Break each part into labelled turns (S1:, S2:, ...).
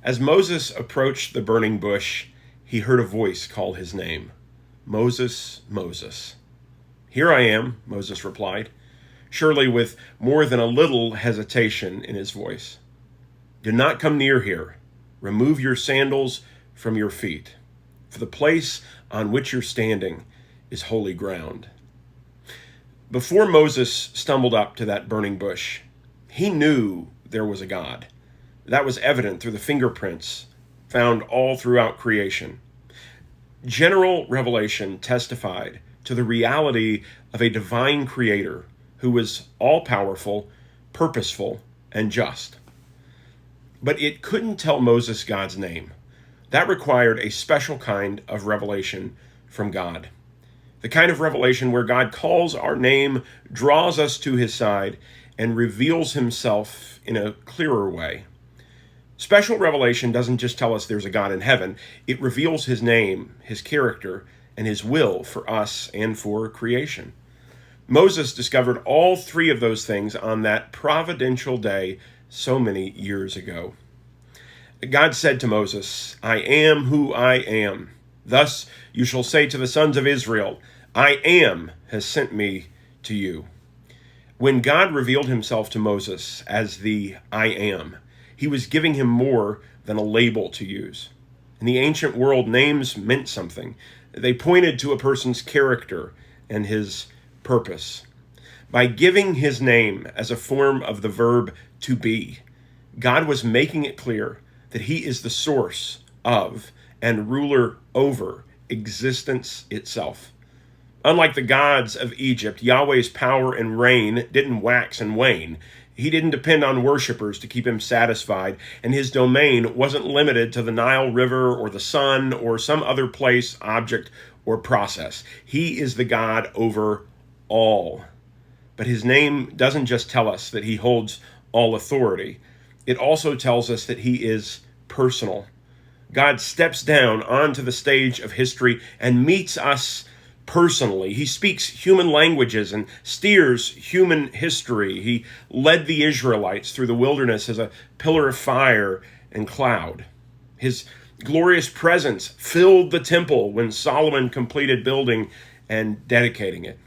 S1: As Moses approached the burning bush, he heard a voice call his name. Moses, Moses. Here I am, Moses replied, surely with more than a little hesitation in his voice. Do not come near here. Remove your sandals from your feet, for the place on which you're standing is holy ground. Before Moses stumbled up to that burning bush, he knew there was a God. That was evident through the fingerprints found all throughout creation. General revelation testified to the reality of a divine creator who was all-powerful, purposeful, and just. But it couldn't tell Moses God's name. That required a special kind of revelation from God. The kind of revelation where God calls our name, draws us to his side, and reveals himself in a clearer way. Special revelation doesn't just tell us there's a God in heaven. It reveals his name, his character, and his will for us and for creation. Moses discovered all three of those things on that providential day so many years ago. God said to Moses, I am who I am. Thus you shall say to the sons of Israel, I am has sent me to you. When God revealed himself to Moses as the I am, he was giving him more than a label to use. In the ancient world, names meant something. They pointed to a person's character and his purpose. By giving his name as a form of the verb to be, God was making it clear that he is the source of and ruler over existence itself. Unlike the gods of Egypt, Yahweh's power and reign didn't wax and wane. He didn't depend on worshipers to keep him satisfied, and his domain wasn't limited to the Nile River or the sun or some other place, object, or process. He is the God over all. But his name doesn't just tell us that he holds all authority. It also tells us that he is personal. God steps down onto the stage of history and meets us personally. He speaks human languages and steers human history. He led the Israelites through the wilderness as a pillar of fire and cloud. His glorious presence filled the temple when Solomon completed building and dedicating it.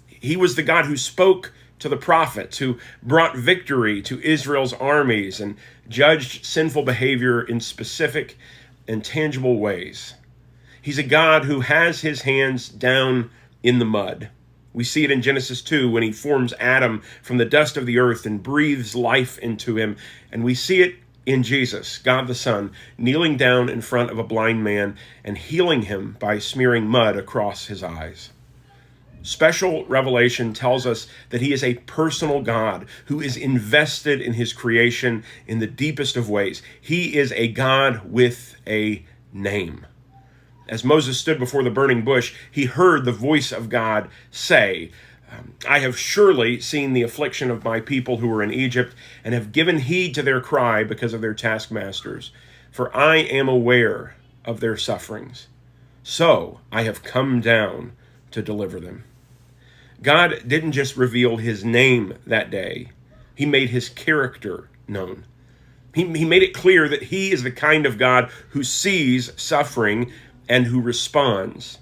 S1: He was the God who spoke to the prophets, who brought victory to Israel's armies and judged sinful behavior in specific and tangible ways. He's a God who has his hands down in the mud. We see it in Genesis 2 when he forms Adam from the dust of the earth and breathes life into him. And we see it in Jesus, God the Son, kneeling down in front of a blind man and healing him by smearing mud across his eyes. Special revelation tells us that he is a personal God who is invested in his creation in the deepest of ways. He is a God with a name. As Moses stood before the burning bush, he heard the voice of God say, I have surely seen the affliction of my people who are in Egypt and have given heed to their cry because of their taskmasters, for I am aware of their sufferings. So I have come down to deliver them. God didn't just reveal his name that day. He made his character known. He made it clear that he is the kind of God who sees suffering and who responds.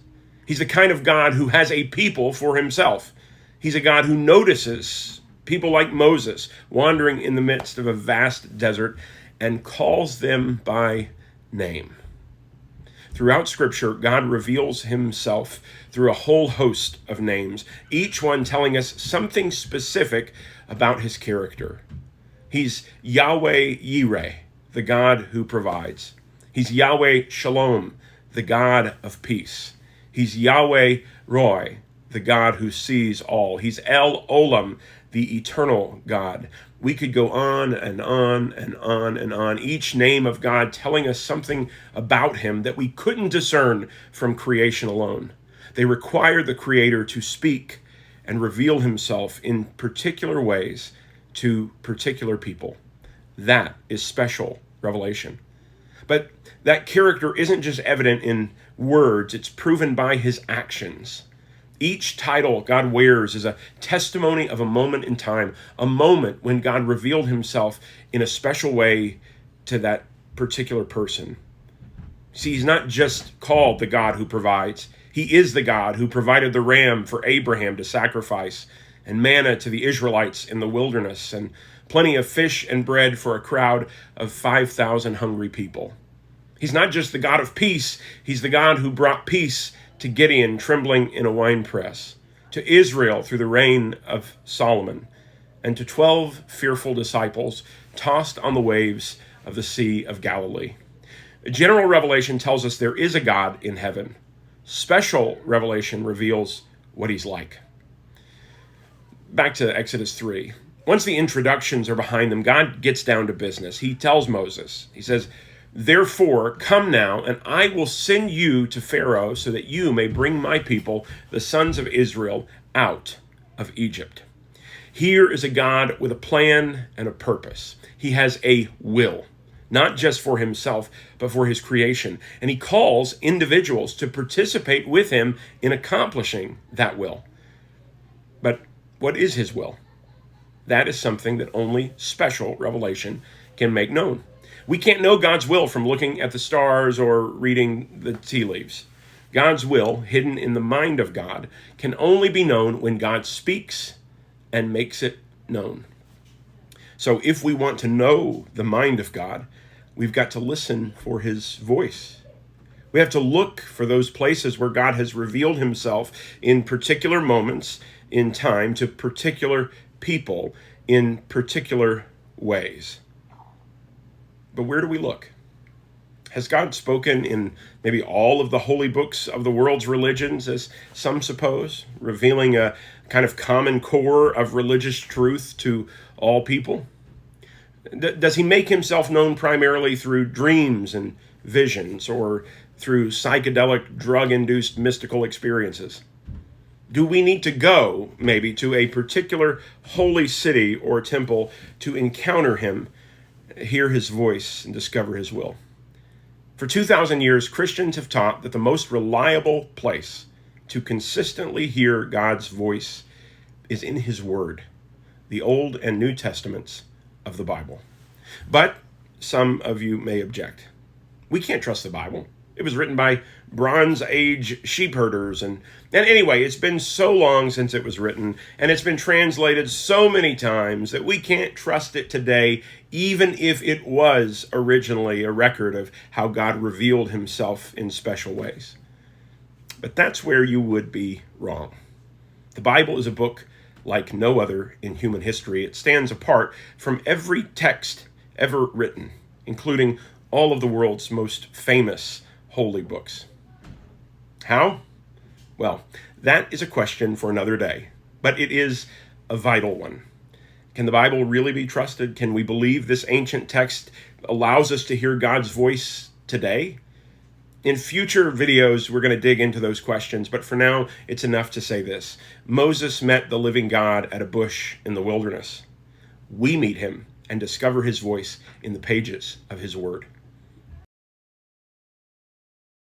S1: He's the kind of God who has a people for himself. He's a God who notices people like Moses wandering in the midst of a vast desert and calls them by name. Throughout Scripture, God reveals himself through a whole host of names, each one telling us something specific about his character. He's Yahweh Yireh, the God who provides. He's Yahweh Shalom, the God of peace. He's Yahweh Roy, the God who sees all. He's El Olam, the eternal God. We could go on and on and on and on, each name of God telling us something about him that we couldn't discern from creation alone. They require the Creator to speak and reveal himself in particular ways to particular people. That is special revelation. But that character isn't just evident in words, it's proven by his actions. Each title God wears is a testimony of a moment in time, a moment when God revealed himself in a special way to that particular person. See, he's not just called the God who provides. He is the God who provided the ram for Abraham to sacrifice, and manna to the Israelites in the wilderness, and plenty of fish and bread for a crowd of 5,000 hungry people. He's not just the God of peace. He's the God who brought peace to Gideon trembling in a winepress, to Israel through the reign of Solomon, and to 12 fearful disciples tossed on the waves of the Sea of Galilee. General revelation tells us there is a God in heaven. Special revelation reveals what he's like. Back to Exodus 3. Once the introductions are behind them, God gets down to business. He tells Moses, he says, "Therefore, come now, and I will send you to Pharaoh so that you may bring my people, the sons of Israel, out of Egypt." Here is a God with a plan and a purpose. He has a will, not just for himself, but for his creation. And he calls individuals to participate with him in accomplishing that will. But what is his will? That is something that only special revelation can make known. We can't know God's will from looking at the stars or reading the tea leaves. God's will, hidden in the mind of God, can only be known when God speaks and makes it known. So if we want to know the mind of God, we've got to listen for his voice. We have to look for those places where God has revealed himself in particular moments in time to particular people in particular ways. But where do we look? Has God spoken in maybe all of the holy books of the world's religions, as some suppose, revealing a kind of common core of religious truth to all people? Does he make himself known primarily through dreams and visions, or through psychedelic, drug-induced mystical experiences? Do we need to go, maybe, to a particular holy city or temple to encounter him, hear his voice, and discover his will? For 2,000 years, Christians have taught that the most reliable place to consistently hear God's voice is in his word, the Old and New Testaments of the Bible. But some of you may object. We can't trust the Bible. It was written by Bronze Age sheep herders. And anyway, it's been so long since it was written, and it's been translated so many times that we can't trust it today, even if it was originally a record of how God revealed himself in special ways. But that's where you would be wrong. The Bible is a book like no other in human history. It stands apart from every text ever written, including all of the world's most famous holy books. How? Well, that is a question for another day, but it is a vital one. Can the Bible really be trusted? Can we believe this ancient text allows us to hear God's voice today? In future videos, we're going to dig into those questions, but for now, it's enough to say this. Moses met the living God at a bush in the wilderness. We meet him and discover his voice in the pages of his word.